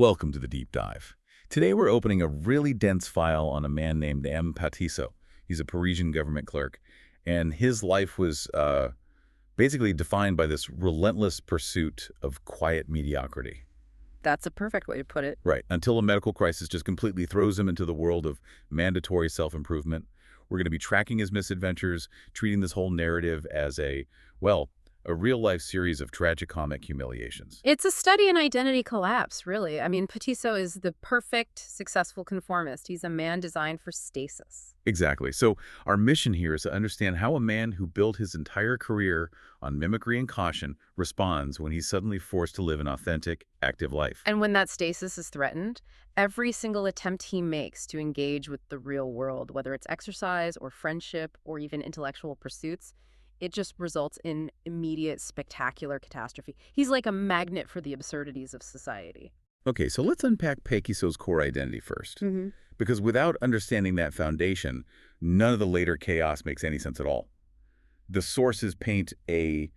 Welcome to the Deep Dive. Today we're opening a really dense file on a man named Maupassant. He's a Parisian government clerk, and his life was basically defined by this relentless pursuit of quiet mediocrity. That's a perfect way to put it. Right, until a medical crisis just completely throws him into the world of mandatory self-improvement. We're going to be tracking his misadventures, treating this whole narrative as a real-life series of tragicomic humiliations. It's a study in identity collapse, really. I mean, Petiso is the perfect, successful conformist. He's a man designed for stasis. Exactly. So our mission here is to understand how a man who built his entire career on mimicry and caution responds when he's suddenly forced to live an authentic, active life. And when that stasis is threatened, every single attempt he makes to engage with the real world, whether it's exercise or friendship or even intellectual pursuits, it just results in immediate, spectacular catastrophe. He's like a magnet for the absurdities of society. Okay, so let's unpack Petiso's core identity first. Because without understanding that foundation, none of the later chaos makes any sense at all. The sources paint a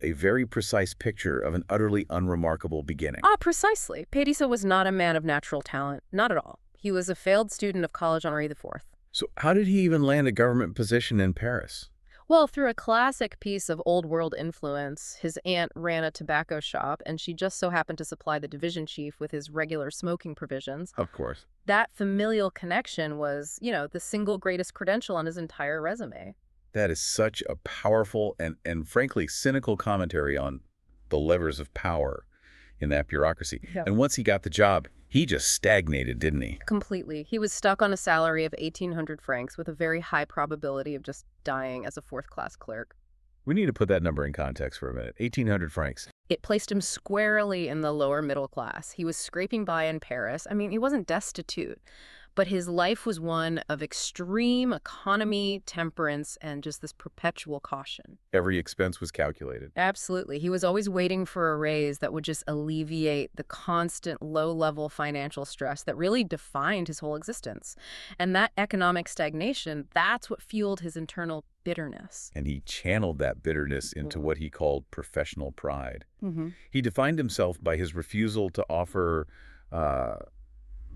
very precise picture of an utterly unremarkable beginning. Precisely. Petiso was not a man of natural talent. Not at all. He was a failed student of College Henri IV. So how did he even land a government position in Paris? Well, through a classic piece of old world influence, his aunt ran a tobacco shop, and she just so happened to supply the division chief with his regular smoking provisions. Of course. That familial connection was, the single greatest credential on his entire resume. That is such a powerful and frankly cynical commentary on the levers of power in that bureaucracy. Yeah. And once he got the job, he just stagnated, didn't he? Completely. He was stuck on a salary of 1,800 francs with a very high probability of just dying as a fourth-class clerk. We need to put that number in context for a minute. 1,800 francs. It placed him squarely in the lower middle class. He was scraping by in Paris. I mean, he wasn't destitute, but his life was one of extreme economy, temperance, and just this perpetual caution. Every expense was calculated. Absolutely. He was always waiting for a raise that would just alleviate the constant low-level financial stress that really defined his whole existence. And that economic stagnation, that's what fueled his internal bitterness. And he channeled that bitterness into what he called professional pride. He defined himself by his refusal to offer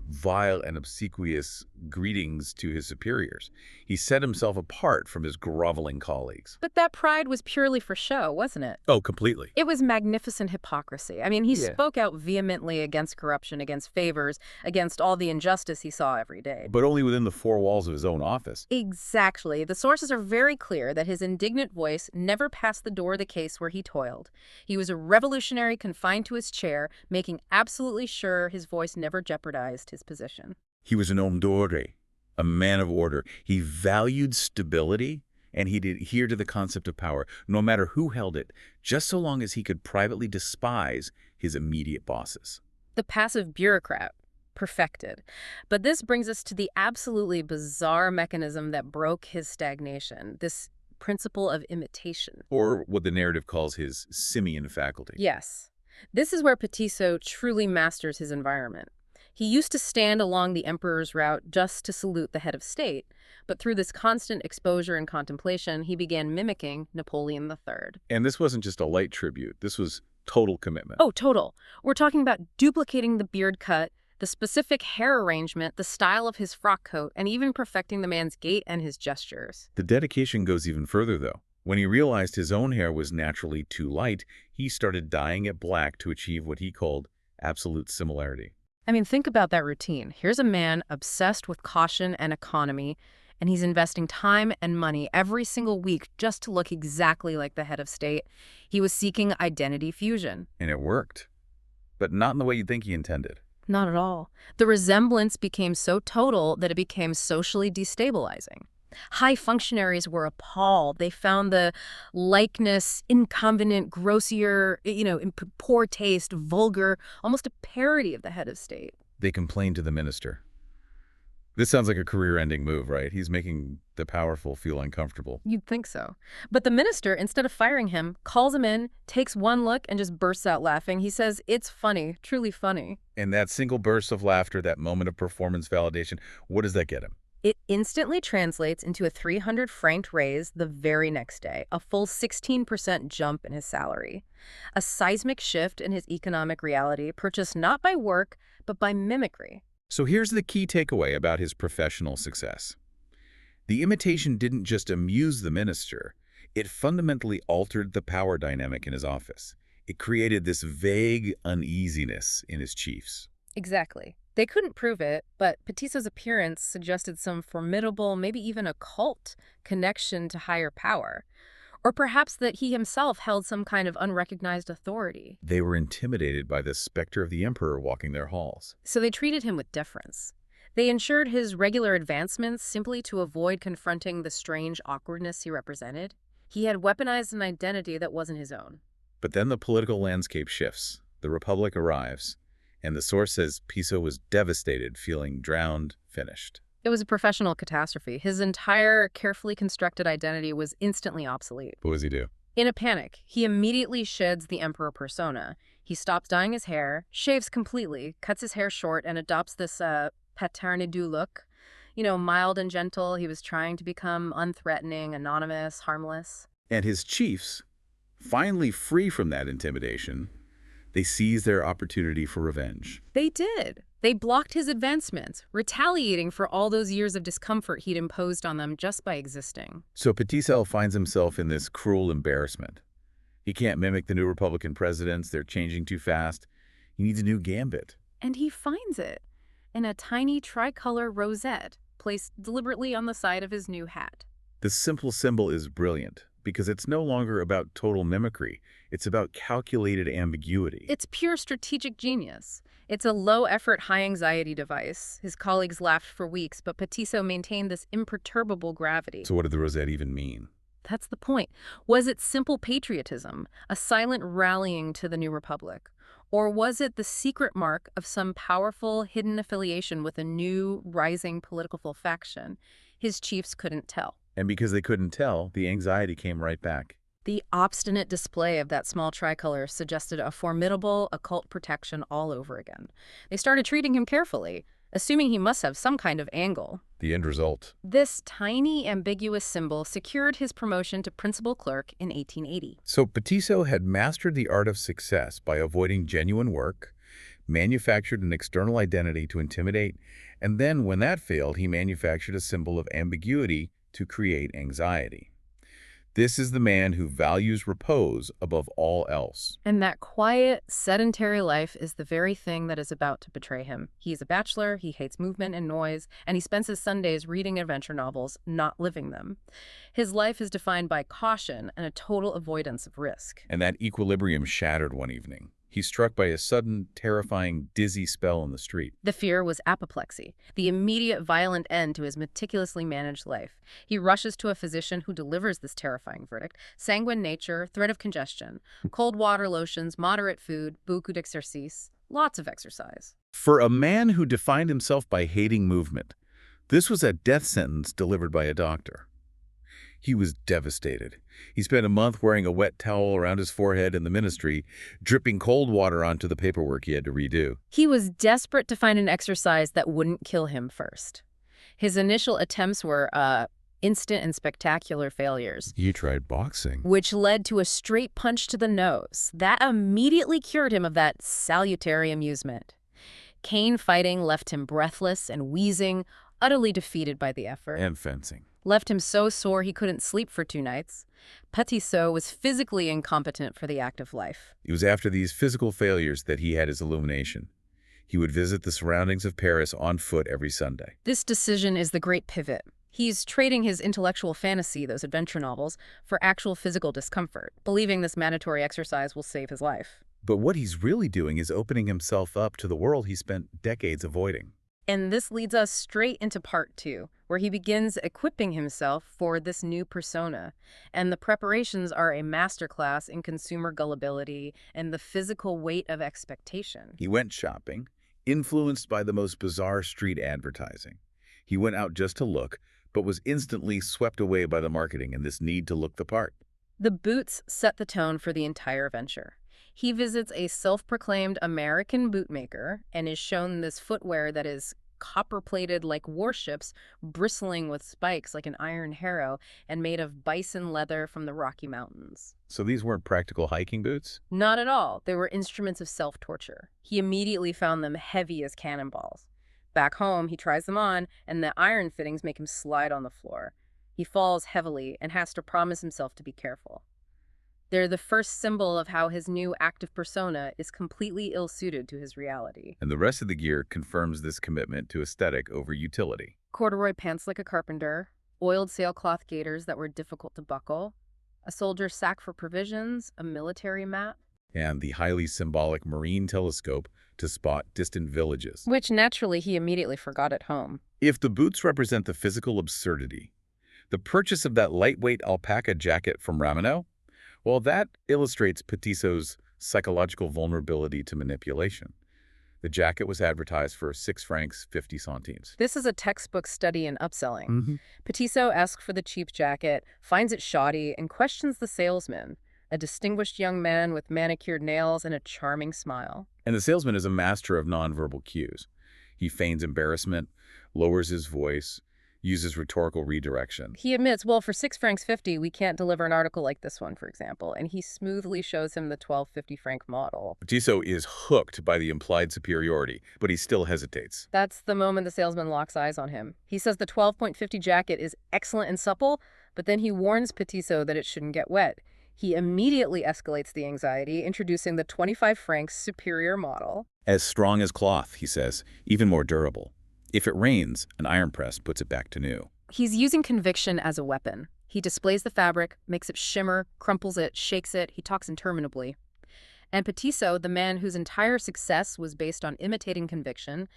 vile and obsequious greetings to his superiors. He set himself apart from his groveling colleagues. But that pride was purely for show, wasn't it? Oh, completely. It was magnificent hypocrisy. I mean, he spoke out vehemently against corruption, against favors, against all the injustice he saw every day. But only within the four walls of his own office. Exactly. The sources are very clear that his indignant voice never passed the door of the case where he toiled. He was a revolutionary confined to his chair, making absolutely sure his voice never jeopardized his position. He was an homme d'ordre, a man of order. He valued stability, and he adhered to the concept of power, no matter who held it, just so long as he could privately despise his immediate bosses. The passive bureaucrat. Perfected. But this brings us to the absolutely bizarre mechanism that broke his stagnation, this principle of imitation. Or what the narrative calls his simian faculty. Yes. This is where Petiso truly masters his environment. He used to stand along the emperor's route just to salute the head of state, but through this constant exposure and contemplation, he began mimicking Napoleon III. And this wasn't just a light tribute. This was total commitment. Oh, total. We're talking about duplicating the beard cut, the specific hair arrangement, the style of his frock coat, and even perfecting the man's gait and his gestures. The dedication goes even further, though. When he realized his own hair was naturally too light, he started dyeing it black to achieve what he called absolute similarity. I mean, think about that routine. Here's a man obsessed with caution and economy, and he's investing time and money every single week just to look exactly like the head of state. He was seeking identity fusion. And it worked. But not in the way you'd think he intended. Not at all. The resemblance became so total that it became socially destabilizing. High functionaries were appalled. They found the likeness inconvenient, grossier, in poor taste, vulgar, almost a parody of the head of state. They complained to the minister. This sounds like a career-ending move, right? He's making the powerful feel uncomfortable. You'd think so. But the minister, instead of firing him, calls him in, takes one look, and just bursts out laughing. He says, "It's funny, truly funny." And that single burst of laughter, that moment of performance validation, what does that get him? It instantly translates into a 300 franc raise the very next day, a full 16% jump in his salary. A seismic shift in his economic reality purchased not by work, but by mimicry. So here's the key takeaway about his professional success. The imitation didn't just amuse the minister, it fundamentally altered the power dynamic in his office. It created this vague uneasiness in his chiefs. Exactly. They couldn't prove it, but Petisso's appearance suggested some formidable, maybe even occult, connection to higher power. Or perhaps that he himself held some kind of unrecognized authority. They were intimidated by the specter of the emperor walking their halls. So they treated him with deference. They ensured his regular advancements simply to avoid confronting the strange awkwardness he represented. He had weaponized an identity that wasn't his own. But then the political landscape shifts. The Republic arrives. And the source says Piso was devastated, feeling drowned, finished. It was a professional catastrophe. His entire carefully constructed identity was instantly obsolete. What does he do? In a panic, he immediately sheds the emperor persona. He stops dyeing his hair, shaves completely, cuts his hair short, and adopts this paterne du look. Mild and gentle. He was trying to become unthreatening, anonymous, harmless. And his chiefs, finally free from that intimidation, they seized their opportunity for revenge. They did. They blocked his advancements, retaliating for all those years of discomfort he'd imposed on them just by existing. So Petisson finds himself in this cruel embarrassment. He can't mimic the new Republican presidents. They're changing too fast. He needs a new gambit. And he finds it in a tiny tricolor rosette placed deliberately on the side of his new hat. The simple symbol is brilliant because it's no longer about total mimicry. It's about calculated ambiguity. It's pure strategic genius. It's a low-effort, high-anxiety device. His colleagues laughed for weeks, but Petisson maintained this imperturbable gravity. So what did the rosette even mean? That's the point. Was it simple patriotism, a silent rallying to the new republic? Or was it the secret mark of some powerful, hidden affiliation with a new, rising political faction? His chiefs couldn't tell. And because they couldn't tell, the anxiety came right back. The obstinate display of that small tricolor suggested a formidable occult protection all over again. They started treating him carefully, assuming he must have some kind of angle. The end result. This tiny, ambiguous symbol secured his promotion to principal clerk in 1880. So Petisson had mastered the art of success by avoiding genuine work, manufactured an external identity to intimidate, and then when that failed, he manufactured a symbol of ambiguity to create anxiety. This is the man who values repose above all else. And that quiet, sedentary life is the very thing that is about to betray him. He's a bachelor, he hates movement and noise, and he spends his Sundays reading adventure novels, not living them. His life is defined by caution and a total avoidance of risk. And that equilibrium shattered one evening. He's struck by a sudden, terrifying, dizzy spell in the street. The fear was apoplexy, the immediate violent end to his meticulously managed life. He rushes to a physician who delivers this terrifying verdict. Sanguine nature, threat of congestion, cold water lotions, moderate food, beaucoup d'exercice, lots of exercise. For a man who defined himself by hating movement, this was a death sentence delivered by a doctor. He was devastated. He spent a month wearing a wet towel around his forehead in the ministry, dripping cold water onto the paperwork he had to redo. He was desperate to find an exercise that wouldn't kill him first. His initial attempts were instant and spectacular failures. He tried boxing. Which led to a straight punch to the nose. That immediately cured him of that salutary amusement. Cane fighting left him breathless and wheezing, utterly defeated by the effort. And fencing. Left him so sore he couldn't sleep for 2 nights. Petisson was physically incompetent for the active life. It was after these physical failures that he had his illumination. He would visit the surroundings of Paris on foot every Sunday. This decision is the great pivot. He's trading his intellectual fantasy, those adventure novels, for actual physical discomfort, believing this mandatory exercise will save his life. But what he's really doing is opening himself up to the world he spent decades avoiding. And this leads us straight into part 2, where he begins equipping himself for this new persona. And the preparations are a masterclass in consumer gullibility and the physical weight of expectation. He went shopping, influenced by the most bizarre street advertising. He went out just to look, but was instantly swept away by the marketing and this need to look the part. The boots set the tone for the entire venture. He visits a self-proclaimed American bootmaker and is shown this footwear that is copper-plated like warships, bristling with spikes like an iron harrow, and made of bison leather from the Rocky Mountains. So these weren't practical hiking boots? Not at all. They were instruments of self-torture. He immediately found them heavy as cannonballs. Back home, he tries them on, and the iron fittings make him slide on the floor. He falls heavily and has to promise himself to be careful. They're the first symbol of how his new active persona is completely ill-suited to his reality. And the rest of the gear confirms this commitment to aesthetic over utility. Corduroy pants like a carpenter, oiled sailcloth gaiters that were difficult to buckle, a soldier's sack for provisions, a military map. And the highly symbolic marine telescope to spot distant villages. Which naturally he immediately forgot at home. If the boots represent the physical absurdity, the purchase of that lightweight alpaca jacket from Ramonot, well, that illustrates Petitso's psychological vulnerability to manipulation. The jacket was advertised for 6 francs 50 centimes. This is a textbook study in upselling. Petitso asks for the cheap jacket, finds it shoddy, and questions the salesman, a distinguished young man with manicured nails and a charming smile. And the salesman is a master of nonverbal cues. He feigns embarrassment, lowers his voice, uses rhetorical redirection. He admits, well, for 6 francs 50, we can't deliver an article like this one, for example, and he smoothly shows him the 1250 franc model. Petitso is hooked by the implied superiority, but he still hesitates. That's the moment the salesman locks eyes on him. He says the 12.50 jacket is excellent and supple, but then he warns Petitso that it shouldn't get wet. He immediately escalates the anxiety, introducing the 25 francs superior model. As strong as cloth, he says, even more durable. If it rains, an iron press puts it back to new. He's using conviction as a weapon. He displays the fabric, makes it shimmer, crumples it, shakes it. He talks interminably. And Petitso, the man whose entire success was based on imitating conviction,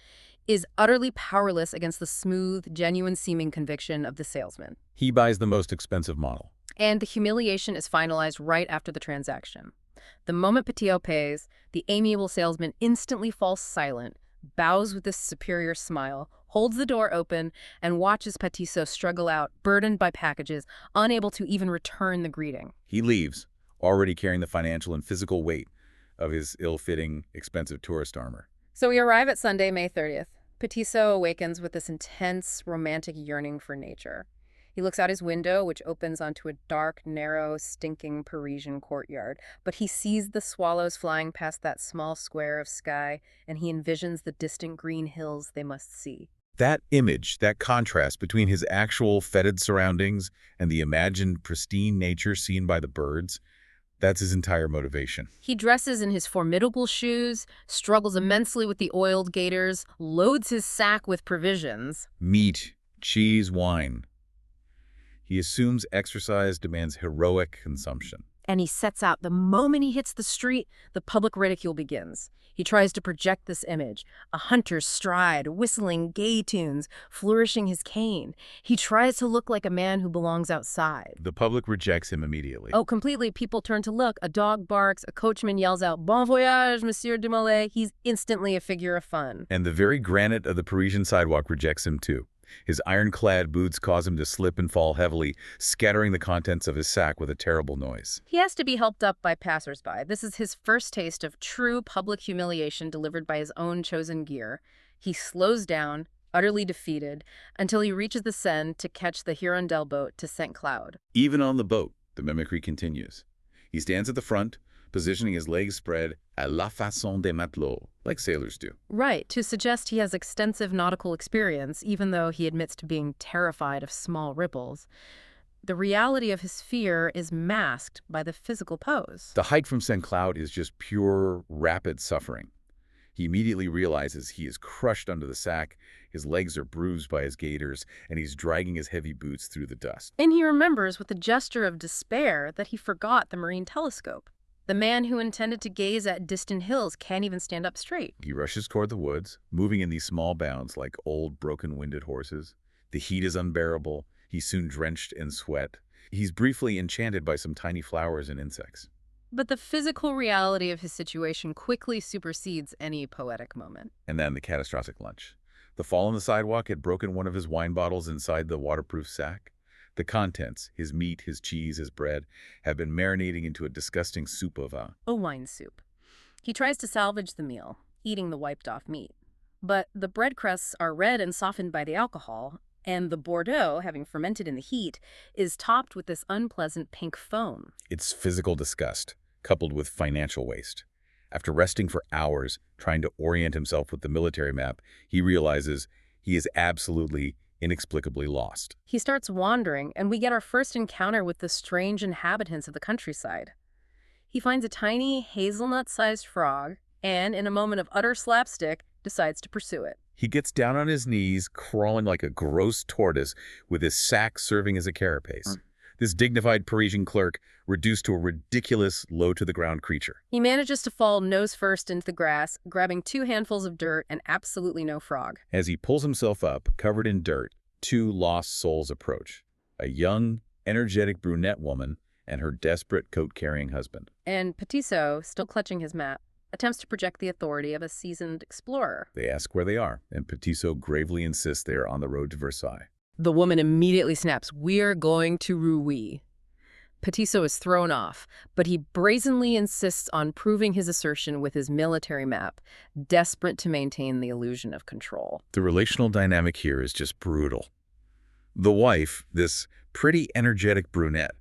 is utterly powerless against the smooth, genuine-seeming conviction of the salesman. He buys the most expensive model. And the humiliation is finalized right after the transaction. The moment Petitso pays, the amiable salesman instantly falls silent, bows with this superior smile, holds the door open, and watches Petitso struggle out, burdened by packages, unable to even return the greeting. He leaves, already carrying the financial and physical weight of his ill-fitting, expensive tourist armor. So we arrive at Sunday, May 30th. Petitso awakens with this intense, romantic yearning for nature. He looks out his window, which opens onto a dark, narrow, stinking Parisian courtyard. But he sees the swallows flying past that small square of sky, and he envisions the distant green hills they must see. That image, that contrast between his actual fetid surroundings and the imagined pristine nature seen by the birds, that's his entire motivation. He dresses in his formidable shoes, struggles immensely with the oiled gaiters, loads his sack with provisions. Meat, cheese, wine. He assumes exercise demands heroic consumption. And he sets out. The moment he hits the street, the public ridicule begins. He tries to project this image, a hunter's stride, whistling gay tunes, flourishing his cane. He tries to look like a man who belongs outside. The public rejects him immediately. Oh, completely. People turn to look. A dog barks. A coachman yells out, "Bon voyage, Monsieur Desmoulins." He's instantly a figure of fun. And the very granite of the Parisian sidewalk rejects him too. His iron-clad boots cause him to slip and fall heavily, scattering the contents of his sack with a terrible noise. He has to be helped up by passersby. This is his first taste of true public humiliation delivered by his own chosen gear. He slows down, utterly defeated, until he reaches the Seine to catch the Hirondelle boat to St. Cloud. Even on the boat, the mimicry continues. He stands at the front, positioning his legs spread à la façon des matelots, like sailors do. Right, to suggest he has extensive nautical experience, even though he admits to being terrified of small ripples. The reality of his fear is masked by the physical pose. The hike from St. Cloud is just pure, rapid suffering. He immediately realizes he is crushed under the sack, his legs are bruised by his gaiters, and he's dragging his heavy boots through the dust. And he remembers with a gesture of despair that he forgot the marine telescope. The man who intended to gaze at distant hills can't even stand up straight. He rushes toward the woods, moving in these small bounds like old, broken-winded horses. The heat is unbearable. He's soon drenched in sweat. He's briefly enchanted by some tiny flowers and insects. But the physical reality of his situation quickly supersedes any poetic moment. And then the catastrophic lunch. The fall on the sidewalk had broken one of his wine bottles inside the waterproof sack. The contents, his meat, his cheese, his bread, have been marinating into a disgusting soup of a wine soup. He tries to salvage the meal, eating the wiped-off meat. But the bread crusts are red and softened by the alcohol, and the Bordeaux, having fermented in the heat, is topped with this unpleasant pink foam. It's physical disgust, coupled with financial waste. After resting for hours, trying to orient himself with the military map, he realizes he is absolutely, inexplicably lost. He starts wandering, and we get our first encounter with the strange inhabitants of the countryside. He finds a tiny, hazelnut-sized frog, and, in a moment of utter slapstick, decides to pursue it. He gets down on his knees, crawling like a gross tortoise, with his sack serving as a carapace. This dignified Parisian clerk reduced to a ridiculous, low-to-the-ground creature. He manages to fall nose first into the grass, grabbing 2 handfuls of dirt and absolutely no frog. As he pulls himself up, covered in dirt, 2 lost souls approach. A young, energetic brunette woman and her desperate coat-carrying husband. And Petitot, still clutching his map, attempts to project the authority of a seasoned explorer. They ask where they are, and Petitot gravely insists they are on the road to Versailles. The woman immediately snaps, "We're going to Rouen." Petitot is thrown off, but he brazenly insists on proving his assertion with his military map, desperate to maintain the illusion of control. The relational dynamic here is just brutal. The wife, this pretty energetic brunette,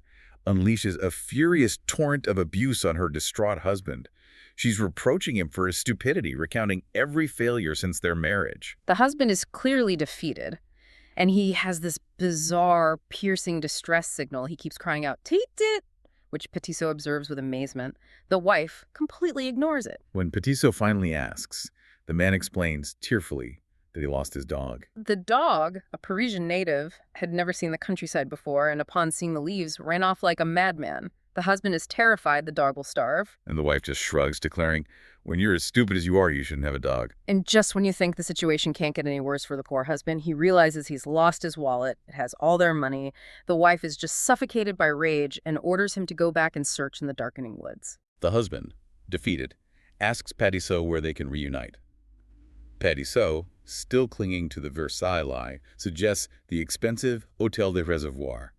unleashes a furious torrent of abuse on her distraught husband. She's reproaching him for his stupidity, recounting every failure since their marriage. The husband is clearly defeated, and he has this bizarre, piercing distress signal. He keeps crying out, "Take it!" which Petitot observes with amazement. The wife completely ignores it. When Petitot finally asks, the man explains, tearfully, that he lost his dog. The dog, a Parisian native, had never seen the countryside before, and upon seeing the leaves, ran off like a madman. The husband is terrified the dog will starve. And the wife just shrugs, declaring, "When you're as stupid as you are, you shouldn't have a dog." And just when you think the situation can't get any worse for the poor husband, he realizes he's lost his wallet. It has all their money. The wife is just suffocated by rage and orders him to go back and search in the darkening woods. The husband, defeated, asks Petitot where they can reunite. Petitot, still clinging to the Versailles lie, suggests the expensive Hôtel des Reservoirs.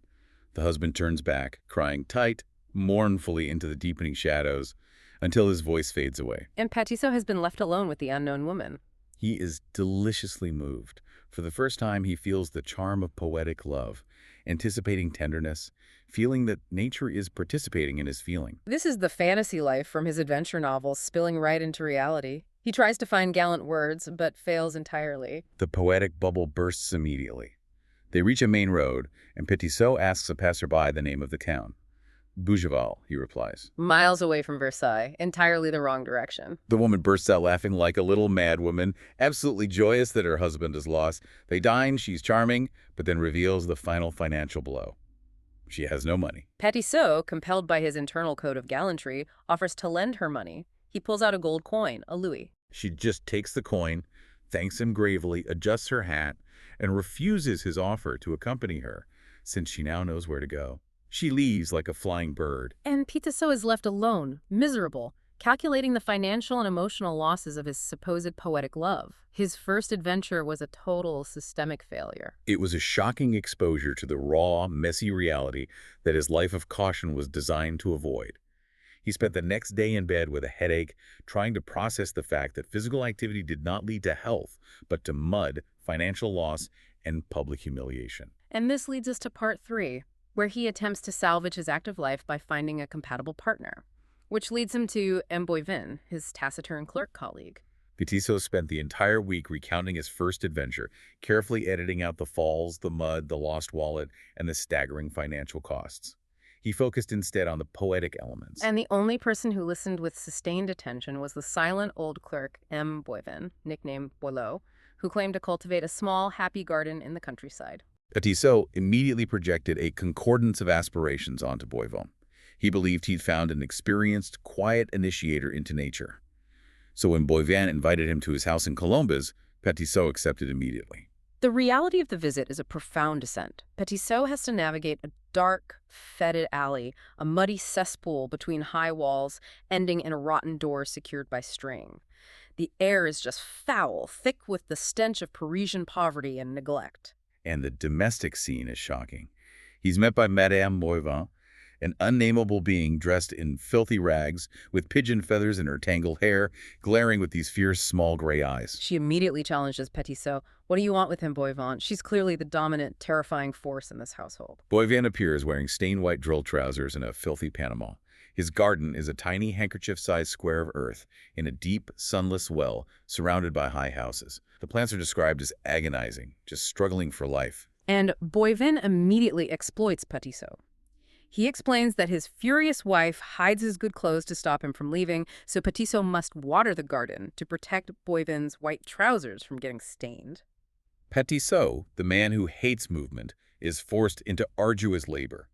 The husband turns back, crying tight, mournfully into the deepening shadows, until his voice fades away. And Petitot has been left alone with the unknown woman. He is deliciously moved. For the first time, he feels the charm of poetic love, anticipating tenderness, feeling that nature is participating in his feeling. This is the fantasy life from his adventure novels spilling right into reality. He tries to find gallant words, but fails entirely. The poetic bubble bursts immediately. They reach a main road, and Petitot asks a passerby the name of the town. Bourgeois, he replies. Miles away from Versailles, entirely the wrong direction. The woman bursts out laughing like a little madwoman, absolutely joyous that her husband is lost. They dine, she's charming, but then reveals the final financial blow. She has no money. Petitot, compelled by his internal code of gallantry, offers to lend her money. He pulls out a gold coin, a louis. She just takes the coin, thanks him gravely, adjusts her hat, and refuses his offer to accompany her, since she now knows where to go. She leaves like a flying bird. And Petitot is left alone, miserable, calculating the financial and emotional losses of his supposed poetic love. His first adventure was a total systemic failure. It was a shocking exposure to the raw, messy reality that his life of caution was designed to avoid. He spent the next day in bed with a headache, trying to process the fact that physical activity did not lead to health, but to mud, financial loss, and public humiliation. And this leads us to part 3, where he attempts to salvage his active life by finding a compatible partner, which leads him to M. Boivin, his taciturn clerk colleague. Petitot spent the entire week recounting his first adventure, carefully editing out the falls, the mud, the lost wallet, and the staggering financial costs. He focused instead on the poetic elements. And the only person who listened with sustained attention was the silent old clerk, M. Boivin, nicknamed Boileau, who claimed to cultivate a small, happy garden in the countryside. Petitot immediately projected a concordance of aspirations onto Boivin. He believed he'd found an experienced, quiet initiator into nature. So when Boivin invited him to his house in Colombes, Petitot accepted immediately. The reality of the visit is a profound descent. Petitot has to navigate a dark, fetid alley, a muddy cesspool between high walls, ending in a rotten door secured by string. The air is just foul, thick with the stench of Parisian poverty and neglect. And the domestic scene is shocking. He's met by Madame Boivin, an unnameable being dressed in filthy rags, with pigeon feathers in her tangled hair, glaring with these fierce, small gray eyes. She immediately challenges Petisseau. What do you want with him, Boivin? She's clearly the dominant, terrifying force in this household. Boivin appears wearing stained white drill trousers and a filthy Panama. His garden is a tiny handkerchief-sized square of earth in a deep, sunless well surrounded by high houses. The plants are described as agonizing, just struggling for life. And Boivin immediately exploits Petisseau. He explains that his furious wife hides his good clothes to stop him from leaving, so Petisseau must water the garden to protect Boivin's white trousers from getting stained. Petisseau, the man who hates movement, is forced into arduous labor.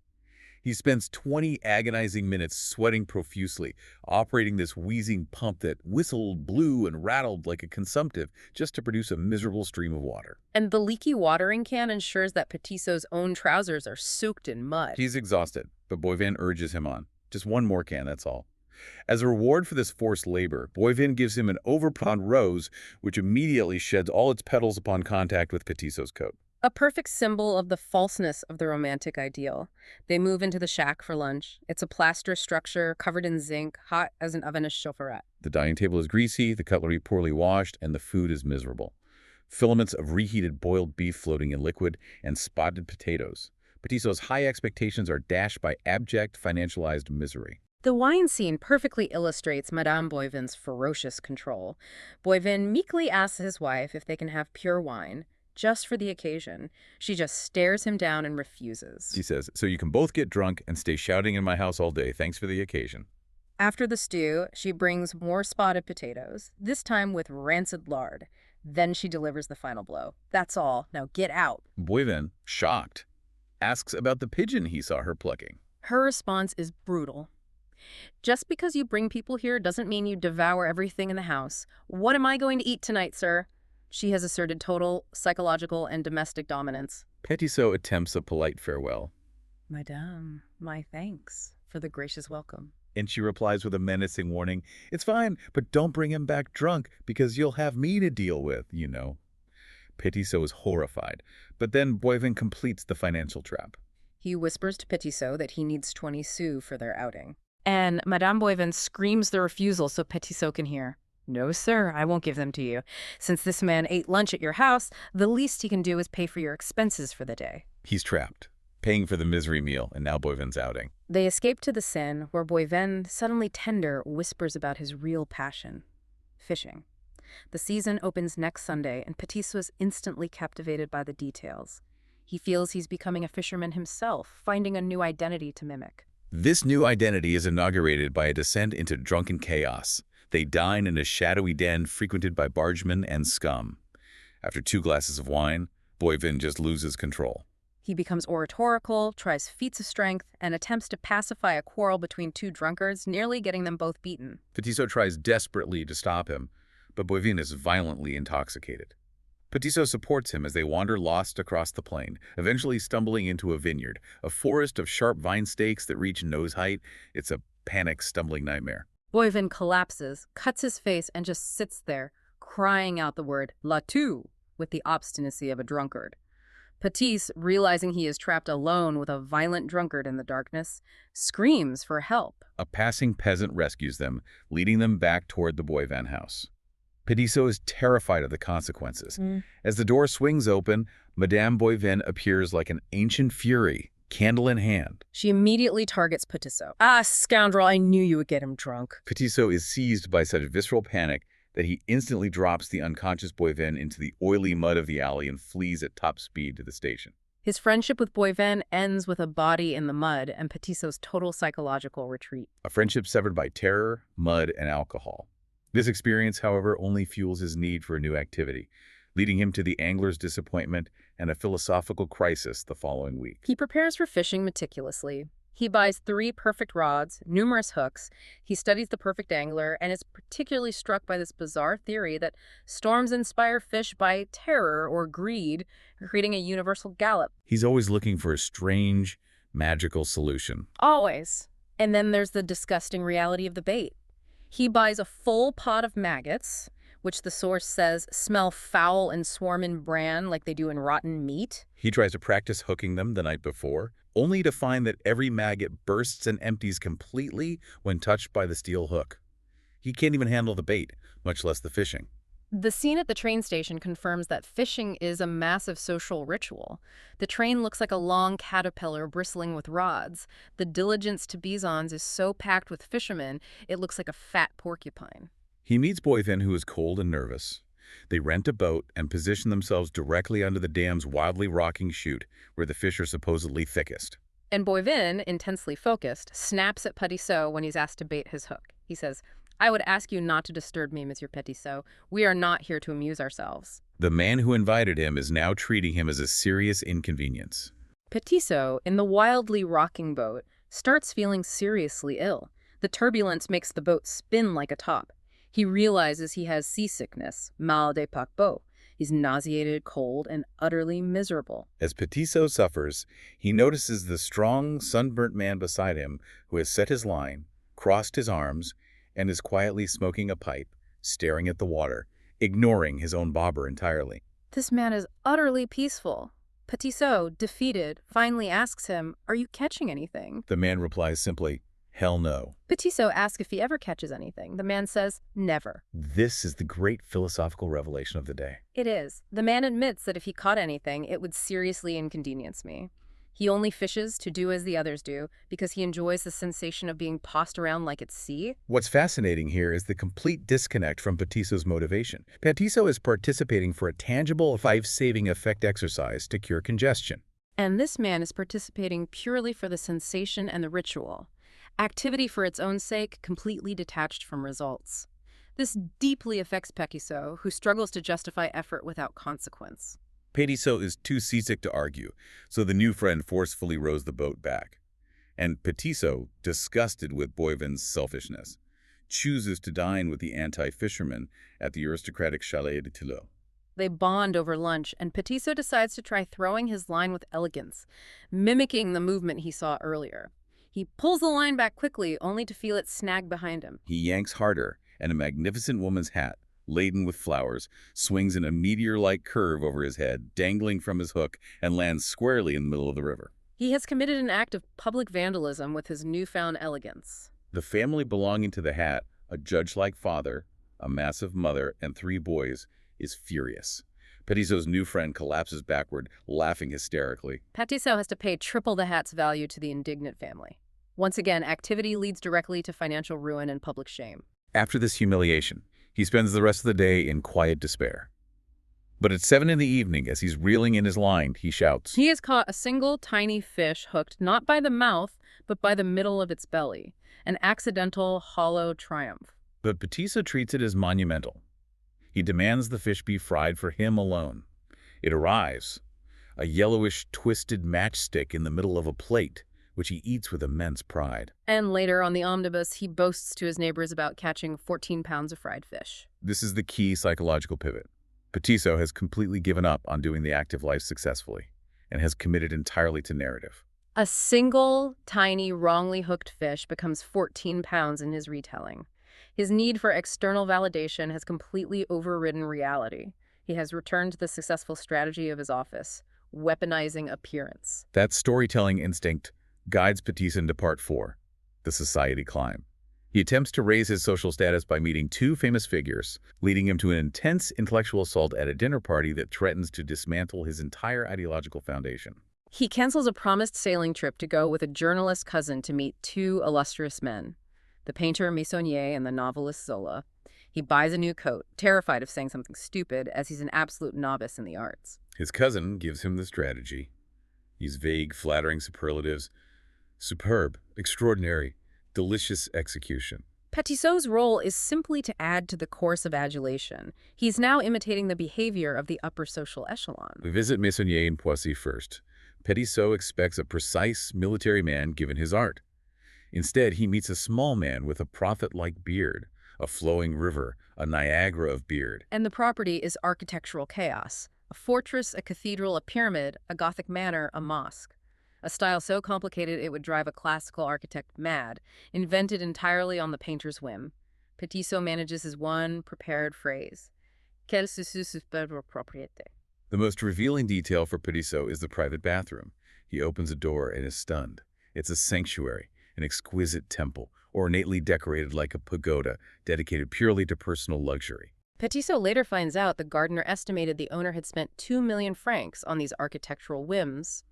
He spends 20 agonizing minutes sweating profusely, operating this wheezing pump that whistled, blew, and rattled like a consumptive just to produce a miserable stream of water. And the leaky watering can ensures that Petisseau's own trousers are soaked in mud. He's exhausted, but Boivin urges him on. Just one more can, that's all. As a reward for this forced labor, Boivin gives him an overpond rose, which immediately sheds all its petals upon contact with Petisseau's coat. A perfect symbol of the falseness of the romantic ideal. They move into the shack for lunch. It's a plaster structure covered in zinc, hot as an oven is chaufferette. The dining table is greasy, the cutlery poorly washed, and the food is miserable. Filaments of reheated boiled beef floating in liquid, and spotted potatoes. Petisseau's high expectations are dashed by abject, financialized misery. The wine scene perfectly illustrates Madame Boivin's ferocious control. Boivin meekly asks his wife if they can have pure wine. Just for the occasion. She just stares him down and refuses. He says, so you can both get drunk and stay shouting in my house all day. Thanks for the occasion. After the stew, she brings more spotted potatoes, this time with rancid lard. Then she delivers the final blow. That's all. Now get out. Boivin, shocked, asks about the pigeon he saw her plucking. Her response is brutal. Just because you bring people here doesn't mean you devour everything in the house. What am I going to eat tonight, sir? She has asserted total psychological and domestic dominance. Petisseau attempts a polite farewell. Madame, my thanks for the gracious welcome. And she replies with a menacing warning, it's fine, but don't bring him back drunk because you'll have me to deal with, you know. Petisseau is horrified, but then Boivin completes the financial trap. He whispers to Petisseau that he needs 20 sous for their outing. And Madame Boivin screams the refusal so Petisseau can hear. No, sir, I won't give them to you. Since this man ate lunch at your house, the least he can do is pay for your expenses for the day. He's trapped, paying for the misery meal, and now Boivin's outing. They escape to the Seine, where Boivin, suddenly tender, whispers about his real passion, fishing. The season opens next Sunday, and Petisseau is instantly captivated by the details. He feels he's becoming a fisherman himself, finding a new identity to mimic. This new identity is inaugurated by a descent into drunken chaos. They dine in a shadowy den frequented by bargemen and scum. After 2 glasses of wine, Boivin just loses control. He becomes oratorical, tries feats of strength, and attempts to pacify a quarrel between 2 drunkards, nearly getting them both beaten. Petisseau tries desperately to stop him, but Boivin is violently intoxicated. Petisseau supports him as they wander lost across the plain, eventually stumbling into a vineyard, a forest of sharp vine stakes that reach nose height. It's a panic, stumbling nightmare. Boivin collapses, cuts his face, and just sits there, crying out the word "Là-tu" with the obstinacy of a drunkard. Petisseau, realizing he is trapped alone with a violent drunkard in the darkness, screams for help. A passing peasant rescues them, leading them back toward the Boivin house. Petisseau is terrified of the consequences. As the door swings open, Madame Boivin appears like an ancient fury, candle in hand. She immediately targets Petisseau. Ah, scoundrel, I knew you would get him drunk. Petisseau is seized by such visceral panic that he instantly drops the unconscious Boivin into the oily mud of the alley and flees at top speed to the station. His friendship with Boivin ends with a body in the mud and Petisseau's total psychological retreat. A friendship severed by terror, mud, and alcohol. This experience, however, only fuels his need for a new activity, leading him to the angler's disappointment and a philosophical crisis the following week. He prepares for fishing meticulously. He buys 3 perfect rods, numerous hooks. He studies the perfect angler and is particularly struck by this bizarre theory that storms inspire fish by terror or greed, creating a universal gallop. He's always looking for a strange, magical solution. Always. And then there's the disgusting reality of the bait. He buys a full pot of maggots, which the source says smell foul and swarm in bran like they do in rotten meat. He tries to practice hooking them the night before, only to find that every maggot bursts and empties completely when touched by the steel hook. He can't even handle the bait, much less the fishing. The scene at the train station confirms that fishing is a massive social ritual. The train looks like a long caterpillar bristling with rods. The diligence to Bisons is so packed with fishermen, it looks like a fat porcupine. He meets Boivin, who is cold and nervous. They rent a boat and position themselves directly under the dam's wildly rocking chute, where the fish are supposedly thickest. And Boivin, intensely focused, snaps at Petitceau when he's asked to bait his hook. He says, "I would ask you not to disturb me, Monsieur Petitceau. We are not here to amuse ourselves." The man who invited him is now treating him as a serious inconvenience. Petitceau, in the wildly rocking boat, starts feeling seriously ill. The turbulence makes the boat spin like a top. He realizes he has seasickness, mal de paquebot. He's nauseated, cold, and utterly miserable. As Petitceau suffers, he notices the strong, sunburnt man beside him who has set his line, crossed his arms, and is quietly smoking a pipe, staring at the water, ignoring his own bobber entirely. This man is utterly peaceful. Petitceau, defeated, finally asks him, "Are you catching anything?" The man replies simply, "Hell no." Petitceau asks if he ever catches anything. The man says, "Never." This is the great philosophical revelation of the day. It is. The man admits that if he caught anything, it would seriously inconvenience me. He only fishes to do as the others do because he enjoys the sensation of being tossed around like it's sea. What's fascinating here is the complete disconnect from Petitceau's motivation. Petitceau is participating for a tangible life-saving effect exercise to cure congestion. And this man is participating purely for the sensation and the ritual. Activity for its own sake, completely detached from results. This deeply affects Petitceau, who struggles to justify effort without consequence. Petitceau is too seasick to argue, so the new friend forcefully rows the boat back. And Petitceau, disgusted with Boivin's selfishness, chooses to dine with the anti-fisherman at the aristocratic Chalet de Tillot. They bond over lunch, and Petitceau decides to try throwing his line with elegance, mimicking the movement he saw earlier. He pulls the line back quickly, only to feel it snag behind him. He yanks harder, and a magnificent woman's hat, laden with flowers, swings in a meteor-like curve over his head, dangling from his hook, and lands squarely in the middle of the river. He has committed an act of public vandalism with his newfound elegance. The family belonging to the hat, a judge-like father, a massive mother, and 3 boys, is furious. Petitceau's new friend collapses backward, laughing hysterically. Petitceau has to pay triple the hat's value to the indignant family. Once again, activity leads directly to financial ruin and public shame. After this humiliation, he spends the rest of the day in quiet despair. But at 7 in the evening, as he's reeling in his line, he shouts, He has caught a single tiny fish hooked not by the mouth, but by the middle of its belly. An accidental, hollow triumph. But Petitceau treats it as monumental. He demands the fish be fried for him alone. It arrives, a yellowish, twisted matchstick in the middle of a plate, which he eats with immense pride. And later on the omnibus, he boasts to his neighbors about catching 14 pounds of fried fish. This is the key psychological pivot. Petitceau has completely given up on doing the active life successfully and has committed entirely to narrative. A single, tiny, wrongly hooked fish becomes 14 pounds in his retelling. His need for external validation has completely overridden reality. He has returned to the successful strategy of his office, weaponizing appearance. That storytelling instinct guides Petitceau into part 4, the society climb. He attempts to raise his social status by meeting 2 famous figures, leading him to an intense intellectual assault at a dinner party that threatens to dismantle his entire ideological foundation. He cancels a promised sailing trip to go with a journalist cousin to meet 2 illustrious men, the painter Meissonier and the novelist Zola. He buys a new coat, terrified of saying something stupid, as he's an absolute novice in the arts. His cousin gives him the strategy. These vague, flattering superlatives. Superb, extraordinary, delicious execution. Petitceau's role is simply to add to the course of adulation. He's now imitating the behavior of the upper social echelon. We visit Meissonier in Poissy first. Petitceau expects a precise military man given his art. Instead, he meets a small man with a prophet-like beard, a flowing river, a Niagara of beard. And the property is architectural chaos. A fortress, a cathedral, a pyramid, a Gothic manor, a mosque. A style so complicated it would drive a classical architect mad, invented entirely on the painter's whim. Petitceau manages his one prepared phrase. Quelle superbe propriété. The most revealing detail for Petitceau is the private bathroom. He opens a door and is stunned. It's a sanctuary, an exquisite temple, ornately decorated like a pagoda, dedicated purely to personal luxury. Petitot later finds out the gardener estimated the owner had spent 2 million francs on these architectural whims.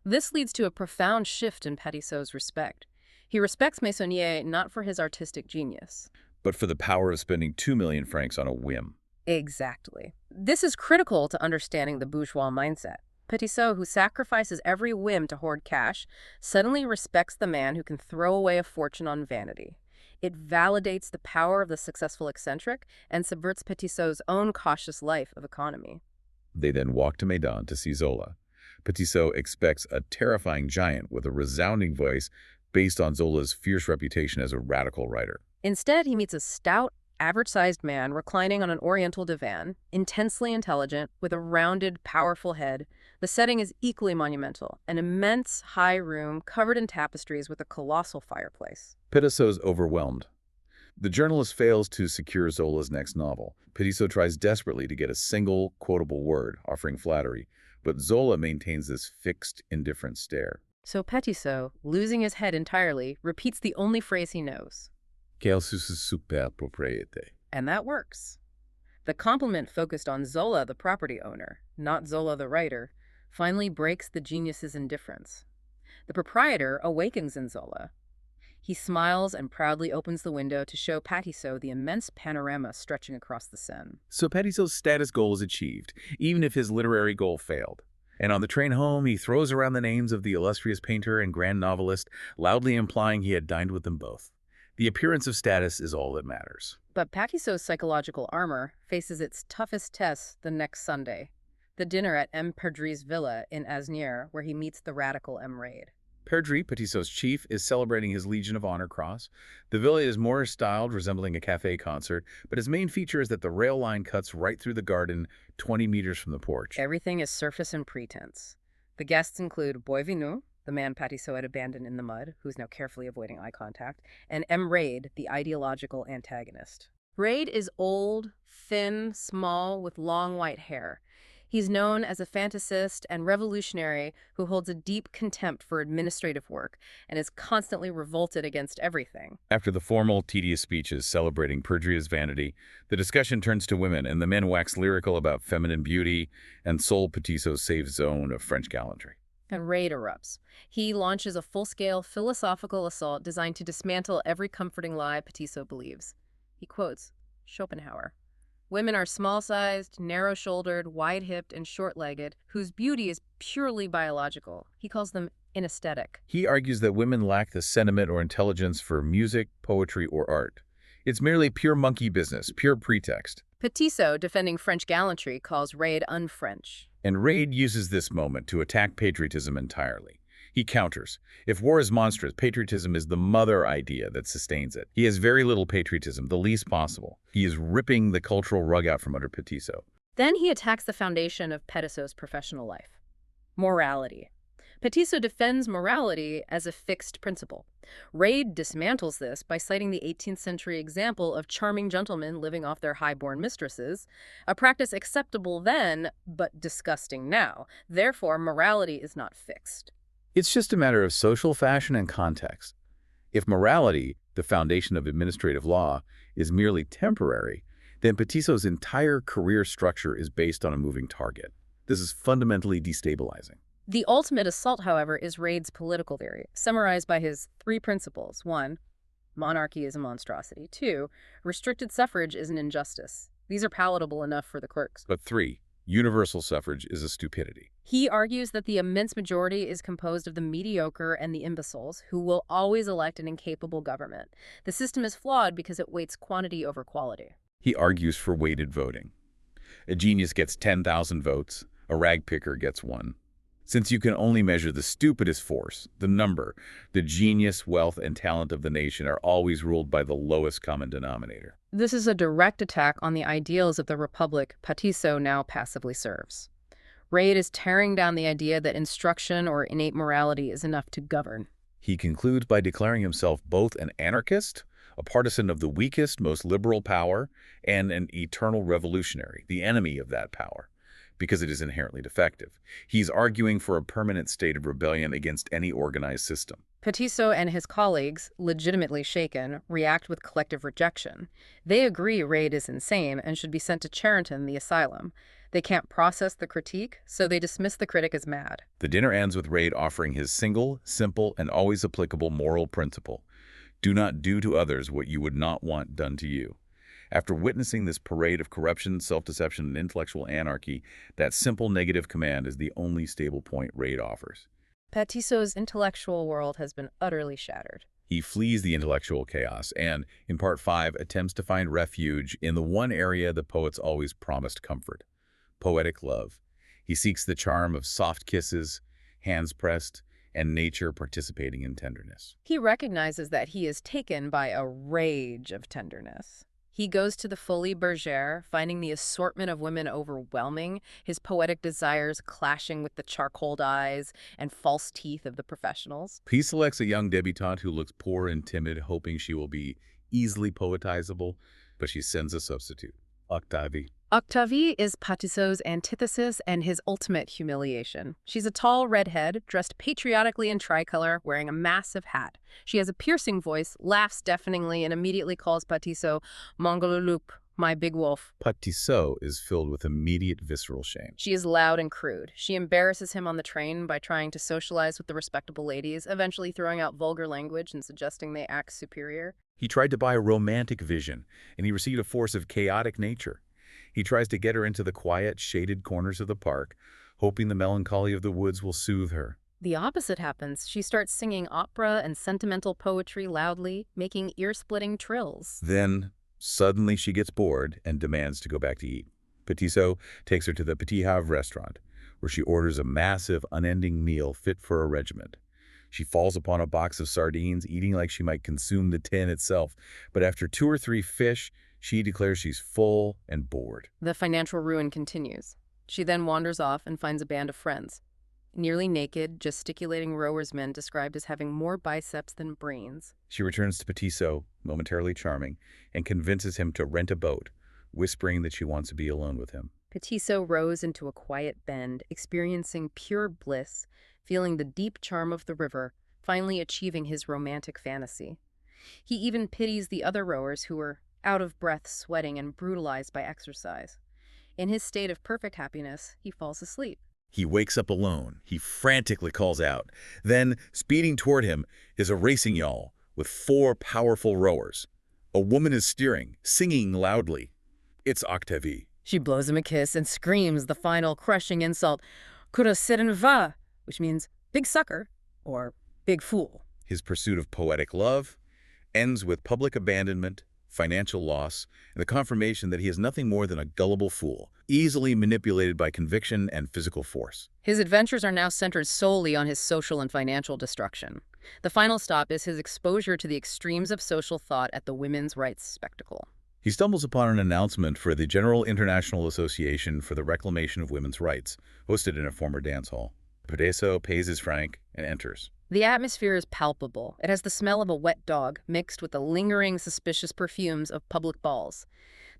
This leads to a profound shift in Petitot's respect. He respects Meissonier not for his artistic genius, But for the power of spending 2 million francs on a whim. exactly. This is critical to understanding the bourgeois mindset. Petitot, who sacrifices every whim to hoard cash, suddenly respects the man who can throw away a fortune on vanity. It validates the power of the successful eccentric and subverts Petitot's own cautious life of economy. They then walk to Meudon to see Zola. Petitot expects a terrifying giant with a resounding voice based on Zola's fierce reputation as a radical writer. Instead, he meets a stout, average-sized man reclining on an oriental divan, intensely intelligent, with a rounded, powerful head. The setting is equally monumental, an immense, high room covered in tapestries with a colossal fireplace. Petitot's overwhelmed. The journalist fails to secure Zola's next novel. Petitot tries desperately to get a single, quotable word, offering flattery, but Zola maintains this fixed, indifferent stare. So Petitot, losing his head entirely, repeats the only phrase he knows. Quelle superbe propriété. And that works. The compliment focused on Zola, the property owner, not Zola, the writer, finally breaks the genius's indifference. The proprietor awakens in Zola. He smiles and proudly opens the window to show Petitot the immense panorama stretching across the Seine. So Petitot's status goal is achieved, even if his literary goal failed. And on the train home, he throws around the names of the illustrious painter and grand novelist, loudly implying he had dined with them both. The appearance of status is all that matters. But Petitot's psychological armor faces its toughest test the next Sunday, the dinner at M. Perdrix's villa in Asnières, where he meets the radical M. Raid. Perdrix, Petitot's chief, is celebrating his Legion of Honor cross. The villa is more styled, resembling a cafe concert, but its main feature is that the rail line cuts right through the garden 20 meters from the porch. Everything is surface and pretense. The guests include Boivinu, the man Petitot had abandoned in the mud, who's now carefully avoiding eye contact, and M. Raid, the ideological antagonist. Raid is old, thin, small, with long white hair. He's known as a fantasist and revolutionary who holds a deep contempt for administrative work and is constantly revolted against everything. After the formal, tedious speeches celebrating Perdrix's vanity, the discussion turns to women, and the men wax lyrical about feminine beauty and Sol Petitot's safe zone of French gallantry. And Raid erupts. He launches a full-scale philosophical assault designed to dismantle every comforting lie Petitot believes. He quotes Schopenhauer. Women are small-sized, narrow-shouldered, wide-hipped, and short-legged, whose beauty is purely biological. He calls them inesthetic. He argues that women lack the sentiment or intelligence for music, poetry, or art. It's merely pure monkey business, pure pretext. Petitot, defending French gallantry, calls Raid un-French. And Raid uses this moment to attack patriotism entirely. He counters. If war is monstrous, patriotism is the mother idea that sustains it. He has very little patriotism, the least possible. He is ripping the cultural rug out from under Petitot. Then he attacks the foundation of Petitot's professional life, morality. Petitot defends morality as a fixed principle. Raid dismantles this by citing the 18th century example of charming gentlemen living off their high-born mistresses, a practice acceptable then, but disgusting now. Therefore, morality is not fixed. It's just a matter of social fashion and context. If morality, the foundation of administrative law, is merely temporary, then Petitot's entire career structure is based on a moving target. This is fundamentally destabilizing. The ultimate assault, however, is Raid's political theory, summarized by his 3 principles. 1, monarchy is a monstrosity. 2, restricted suffrage is an injustice. These are palatable enough for the clerks. But 3, universal suffrage is a stupidity. He argues that the immense majority is composed of the mediocre and the imbeciles, who will always elect an incapable government. The system is flawed because it weights quantity over quality. He argues for weighted voting. A genius gets 10,000 votes, a rag picker gets 1. Since you can only measure the stupidest force, the number, the genius, wealth, and talent of the nation are always ruled by the lowest common denominator. This is a direct attack on the ideals of the republic Petitot now passively serves. Raid is tearing down the idea that instruction or innate morality is enough to govern. He concludes by declaring himself both an anarchist, a partisan of the weakest, most liberal power, and an eternal revolutionary, the enemy of that power. because it is inherently defective. He's arguing for a permanent state of rebellion against any organized system. Petiso and his colleagues, legitimately shaken, react with collective rejection. They agree Reid is insane and should be sent to Charenton, the asylum. They can't process the critique, so they dismiss the critic as mad. The dinner ends with Reid offering his single, simple, and always applicable moral principle: do not do to others what you would not want done to you. After witnessing this parade of corruption, self-deception, and intellectual anarchy, that simple negative command is the only stable point Reid offers. Petiso's intellectual world has been utterly shattered. He flees the intellectual chaos and, in Part 5, attempts to find refuge in the one area the poets always promised comfort: poetic love. He seeks the charm of soft kisses, hands pressed, and nature participating in tenderness. He recognizes that he is taken by a rage of tenderness. He goes to the Folie Bergère, finding the assortment of women overwhelming, his poetic desires clashing with the charcoaled eyes and false teeth of the professionals. He selects a young debutante who looks poor and timid, hoping she will be easily poetizable, but she sends a substitute, Octavie. Octavie is Petiso's antithesis and his ultimate humiliation. She's a tall redhead, dressed patriotically in tricolor, wearing a massive hat. She has a piercing voice, laughs deafeningly, and immediately calls Petiso "mon gros loup," my big wolf. Petiso is filled with immediate visceral shame. She is loud and crude. She embarrasses him on the train by trying to socialize with the respectable ladies, eventually throwing out vulgar language and suggesting they act superior. He tried to buy a romantic vision, and he received a force of chaotic nature. He tries to get her into the quiet, shaded corners of the park, hoping the melancholy of the woods will soothe her. The opposite happens. She starts singing opera and sentimental poetry loudly, making ear-splitting trills. Then, suddenly she gets bored and demands to go back to eat. Petiso takes her to the Petit Havre restaurant, where she orders a massive, unending meal fit for a regiment. She falls upon a box of sardines, eating like she might consume the tin itself, but after 2 or 3 fish, she declares she's full and bored. The financial ruin continues. She then wanders off and finds a band of friends. Nearly naked, gesticulating rowers' men described as having more biceps than brains. She returns to Petiso, momentarily charming, and convinces him to rent a boat, whispering that she wants to be alone with him. Petiso rows into a quiet bend, experiencing pure bliss, feeling the deep charm of the river, finally achieving his romantic fantasy. He even pities the other rowers who were out of breath, sweating, and brutalized by exercise. In his state of perfect happiness, he falls asleep. He wakes up alone. He frantically calls out. Then, speeding toward him, is a racing yawl with 4 powerful rowers. A woman is steering, singing loudly. It's Octavie. She blows him a kiss and screams the final crushing insult, "Que c'est un va," which means big sucker or big fool. His pursuit of poetic love ends with public abandonment, financial loss, and the confirmation that he is nothing more than a gullible fool, easily manipulated by conviction and physical force. His adventures are now centered solely on his social and financial destruction. The final stop is his exposure to the extremes of social thought at the women's rights spectacle. He stumbles upon an announcement for the General International Association for the Reclamation of Women's Rights, hosted in a former dance hall. Petiso pays his franc and enters. The atmosphere is palpable. It has the smell of a wet dog mixed with the lingering, suspicious perfumes of public balls.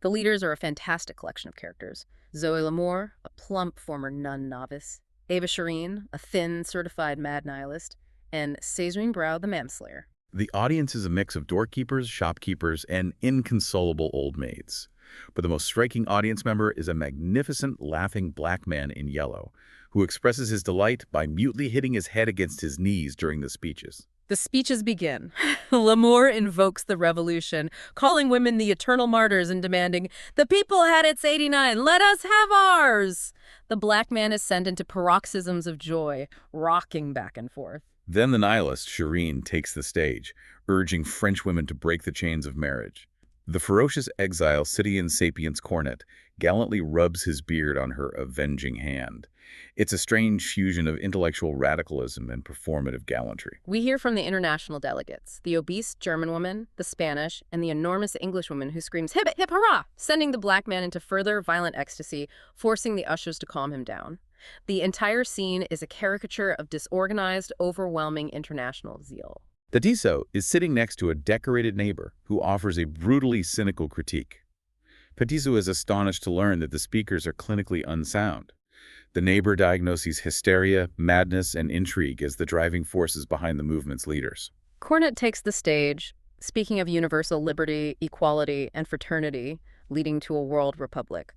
The leaders are a fantastic collection of characters. Zoe L'Amour, a plump former nun novice. Eva Shireen, a thin, certified mad nihilist. And Césarine Brau, the manslayer. The audience is a mix of doorkeepers, shopkeepers, and inconsolable old maids. But the most striking audience member is a magnificent, laughing black man in yellow, who expresses his delight by mutely hitting his head against his knees during the speeches. The speeches begin. L'Amour invokes the revolution, calling women the eternal martyrs and demanding, "The people had its 89, let us have ours!" The black man is sent into paroxysms of joy, rocking back and forth. Then the nihilist, Shireen, takes the stage, urging French women to break the chains of marriage. The ferocious exile Citoyen Sapiens Cornet gallantly rubs his beard on her avenging hand. It's a strange fusion of intellectual radicalism and performative gallantry. We hear from the international delegates, the obese German woman, the Spanish, and the enormous English woman who screams, "Hip, hip, hurrah!" sending the black man into further violent ecstasy, forcing the ushers to calm him down. The entire scene is a caricature of disorganized, overwhelming international zeal. Petiso is sitting next to a decorated neighbor who offers a brutally cynical critique. Petiso is astonished to learn that the speakers are clinically unsound. The neighbor diagnoses hysteria, madness, and intrigue as the driving forces behind the movement's leaders. Cornet takes the stage, speaking of universal liberty, equality, and fraternity, leading to a world republic.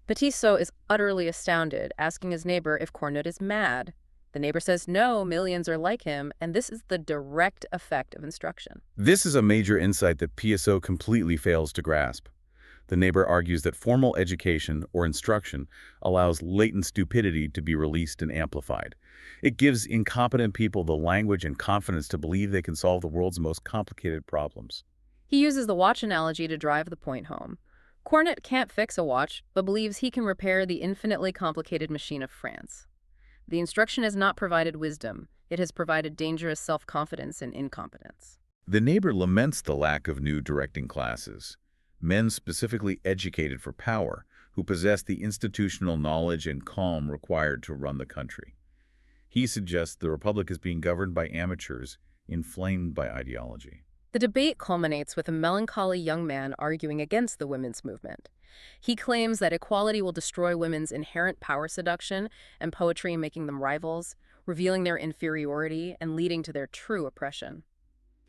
Petiso is utterly astounded, asking his neighbor if Cornet is mad. The neighbor says no, millions are like him, and this is the direct effect of instruction. This is a major insight that PSO completely fails to grasp. The neighbor argues that formal education or instruction allows latent stupidity to be released and amplified. It gives incompetent people the language and confidence to believe they can solve the world's most complicated problems. He uses the watch analogy to drive the point home. Cornet can't fix a watch, but believes he can repair the infinitely complicated machine of France. The instruction has not provided wisdom. It has provided dangerous self-confidence and incompetence. The neighbor laments the lack of new directing classes, men specifically educated for power, who possess the institutional knowledge and calm required to run the country. He suggests the republic is being governed by amateurs inflamed by ideology. The debate culminates with a melancholy young man arguing against the women's movement. He claims that equality will destroy women's inherent power seduction and poetry making them rivals, revealing their inferiority and leading to their true oppression.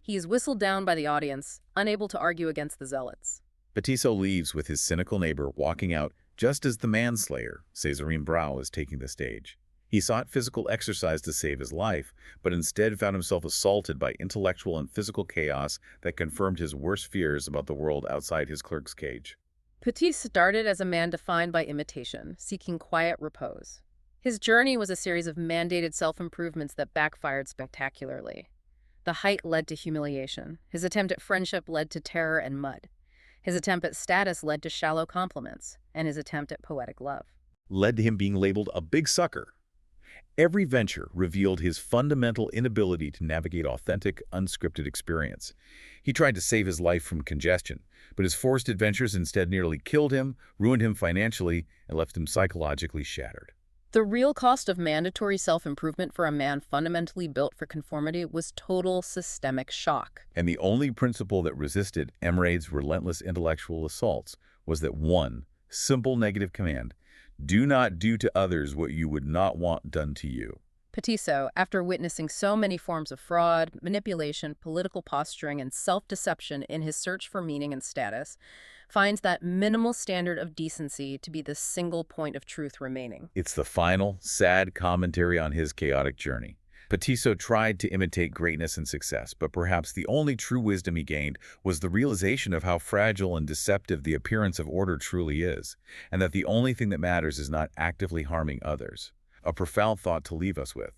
He is whistled down by the audience, unable to argue against the zealots. Petiso leaves with his cynical neighbor walking out just as the manslayer, Césarine Brau, is taking the stage. He sought physical exercise to save his life, but instead found himself assaulted by intellectual and physical chaos that confirmed his worst fears about the world outside his clerk's cage. Petit started as a man defined by imitation, seeking quiet repose. His journey was a series of mandated self-improvements that backfired spectacularly. The height led to humiliation. His attempt at friendship led to terror and mud. His attempt at status led to shallow compliments, and his attempt at poetic love led to him being labeled a big sucker. Every venture revealed his fundamental inability to navigate authentic, unscripted experience. He tried to save his life from congestion, but his forced adventures instead nearly killed him, ruined him financially, and left him psychologically shattered. The real cost of mandatory self-improvement for a man fundamentally built for conformity was total systemic shock. And the only principle that resisted Emrade's relentless intellectual assaults was that one simple negative command: do not do to others what you would not want done to you. Petiso, after witnessing so many forms of fraud, manipulation, political posturing, and self-deception in his search for meaning and status, finds that minimal standard of decency to be the single point of truth remaining. It's the final, sad commentary on his chaotic journey. Petiso tried to imitate greatness and success, but perhaps the only true wisdom he gained was the realization of how fragile and deceptive the appearance of order truly is, and that the only thing that matters is not actively harming others. A profound thought to leave us with.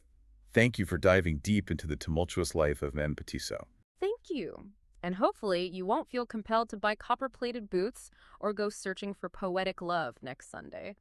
Thank you for diving deep into the tumultuous life of M. Petiso. Thank you. And hopefully you won't feel compelled to buy copper-plated boots or go searching for poetic love next Sunday.